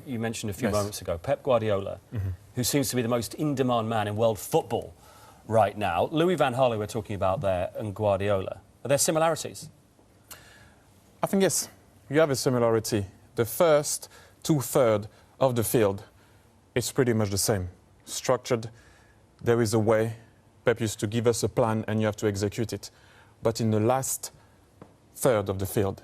you mentioned a few moments ago, Pep Guardiola, who seems to be the most in-demand man in world football right now. Louis van Gaal we're talking about there and Guardiola. Are there similarities? I think yes, you have a similarity. The first two-thirds of the field is pretty much the same. Structured, there is a way. Pep used to give us a plan and you have to execute it. But in the last third of the field,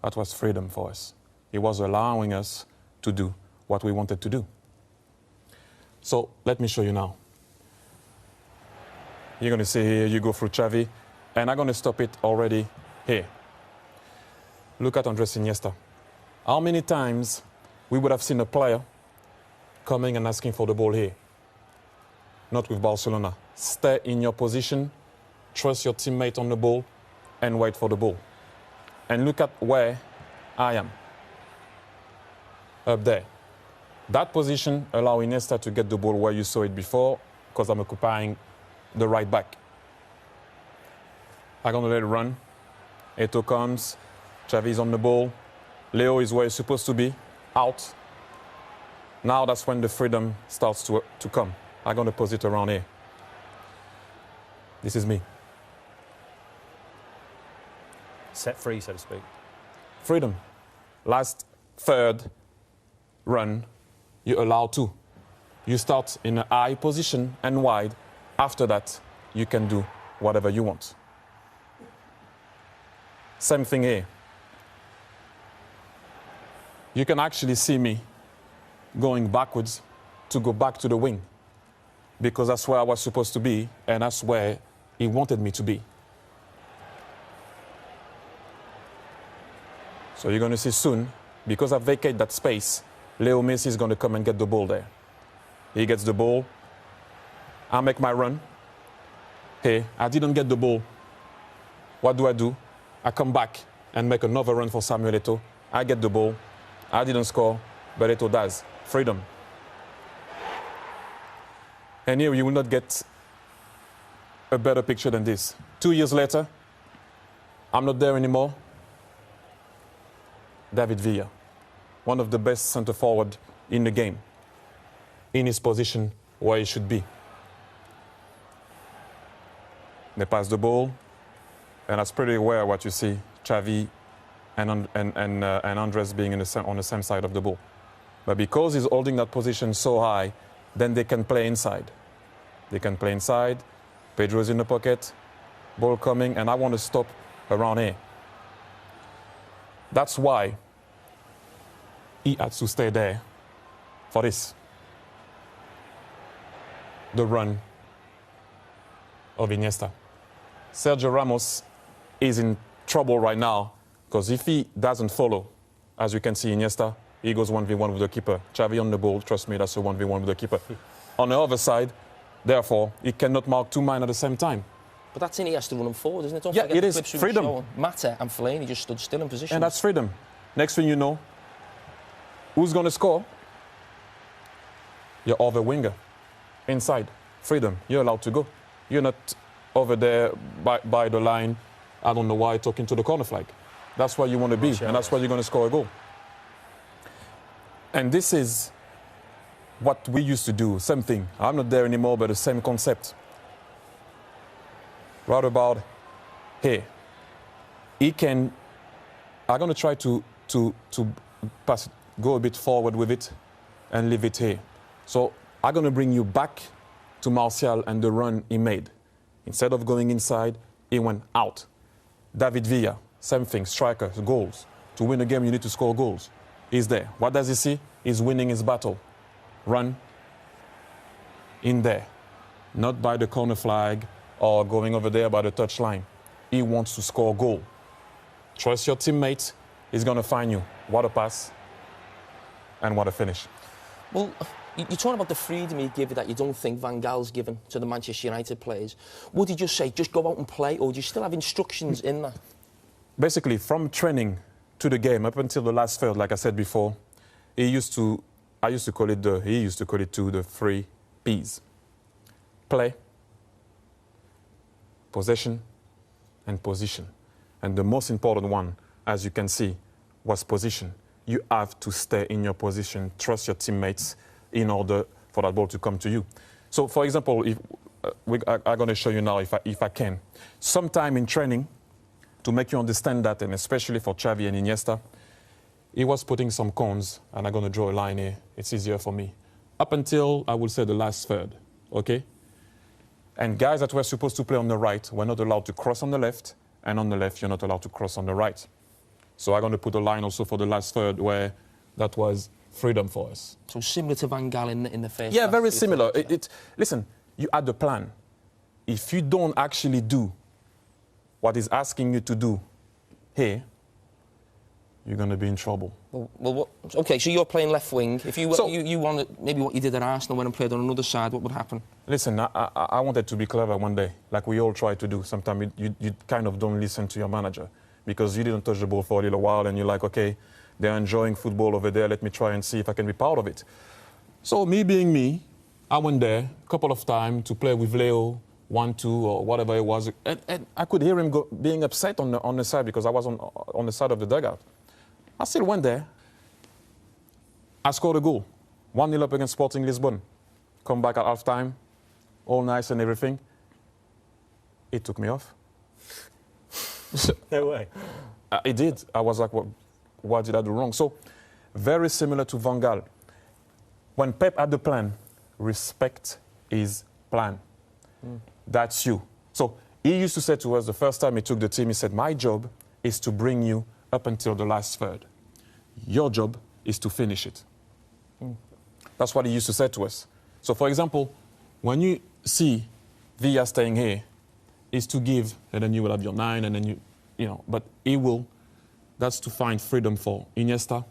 that was freedom for us. It was allowing us to do what we wanted to do. So let me show you now. You're going to see here, you go through Xavi, and I'm going to stop it already here. Look at Andres Iniesta. How many times we would have seen a player coming and asking for the ball here? Not with Barcelona. Stay in your position, trust your teammate on the ball, and wait for the ball. And look at where I am. Up there. That position allows Iniesta to get the ball where you saw it before, because I'm occupying the right back. I'm going to let it run. Eto'o comes. Xavi is on the ball. Leo is where he's supposed to be, out. Now that's when the freedom starts to come. I'm going to pose it around here. This is me. Set free, so to speak. Freedom. Last third run, you allow two. You start in a high position and wide. After that, you can do whatever you want. Same thing here. You can actually see me going backwards to go back to the wing, because that's where I was supposed to be, and that's where he wanted me to be. So you're going to see soon, because I vacate that space, Leo Messi is going to come and get the ball there. He gets the ball. I make my run. Hey, I didn't get the ball. What do? I come back and make another run for Samuel Eto'o. I get the ball. I didn't score, but Eto'o does. Freedom. And here you will not get a better picture than this. 2 years later, I'm not there anymore. David Villa, one of the best centre forward in the game, in his position where he should be. They pass the ball, and that's pretty rare what you see, Xavi and Andres being on the same side of the ball. But because he's holding that position so high, then they can play inside. They can play inside. Pedro's in the pocket, ball coming, and I want to stop around here. That's why he had to stay there for this. The run of Iniesta. Sergio Ramos is in trouble right now, because if he doesn't follow, as you can see, Iniesta, he goes 1v1 with the keeper. Xavi on the ball, trust me, that's a 1v1 with the keeper. On the other side, therefore, he cannot mark two men at the same time. But that's Iniesta running forward, isn't it? Don't yeah, forget it is freedom. Mata and Fellaini just stood still in position. And that's freedom. Next thing you know, who's going to score? Your other winger. Inside. Freedom. You're allowed to go. You're not over there by the line, I don't know why, talking to the corner flag. That's where you want to be, and that's where you're going to score a goal. And this is what we used to do, same thing. I'm not there anymore, but the same concept. Right about here. He can, I'm going to try to pass it, go a bit forward with it and leave it here. So I'm going to bring you back to Martial and the run he made. Instead of going inside, he went out. David Villa, same thing, striker, goals. To win a game, you need to score goals. He's there. What does he see? He's winning his battle. Run in there. Not by the corner flag or going over there by the touchline. He wants to score a goal. Trust your teammate. He's going to find you. What a pass and what a finish. Well, you're talking about the freedom he gave you that you don't think Van Gaal's given to the Manchester United players. Would he just say, just go out and play, or do you still have instructions in that? Basically, from training to the game, up until the last third, like I said before, he used to call it the 3 P's. Play, possession, and position. And the most important one, as you can see, was position. you have to stay in your position, trust your teammates in order for that ball to come to you. So, for example, if, I'm going to show you now if I can. Sometime in training, to make you understand that, and especially for Xavi and Iniesta, he was putting some cones, and I'm going to draw a line here. It's easier for me. Up until, I will say, the last third, okay? And guys that were supposed to play on the right were not allowed to cross on the left, and on the left, you're not allowed to cross on the right. So I'm going to put a line also for the last third where that was freedom for us. So similar to Van Gaal in the first. Yeah, very similar. Listen, you had the plan. If you don't actually do what he's asking you to do here, you're going to be in trouble. Well, OK, so you're playing left wing. If you wanted maybe what you did at Arsenal when and played on another side, what would happen? Listen, I wanted to be clever one day, like we all try to do. Sometimes you kind of don't listen to your manager because you didn't touch the ball for a little while and you're like, OK, they're enjoying football over there. Let me try and see if I can be part of it. So me being me, I went there a couple of times to play with Leo, 1-2 or whatever it was. And I could hear him being upset on the side because I was on the side of the dugout. I still went there. I scored a goal. 1-0 up against Sporting Lisbon. Come back at half-time, all nice and everything. It took me off. No way. It did. I was like, what did I do wrong? So, very similar to Van Gaal. When Pep had the plan, respect his plan. That's you. So, he used to say to us the first time he took the team, he said, my job is to bring you up until the last third. Your job is to finish it. That's what he used to say to us. So, for example, when you see Villa staying here, is to give, and then you will have your 9, and then you know, but he will, that's to find freedom for Iniesta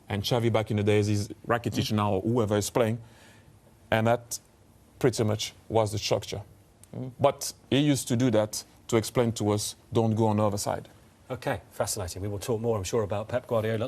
and Xavi back in the days, is Rakitic now, or whoever is playing, and that pretty much was the structure. But he used to do that to explain to us, don't go on the other side. OK, fascinating. We will talk more, I'm sure, about Pep Guardiola.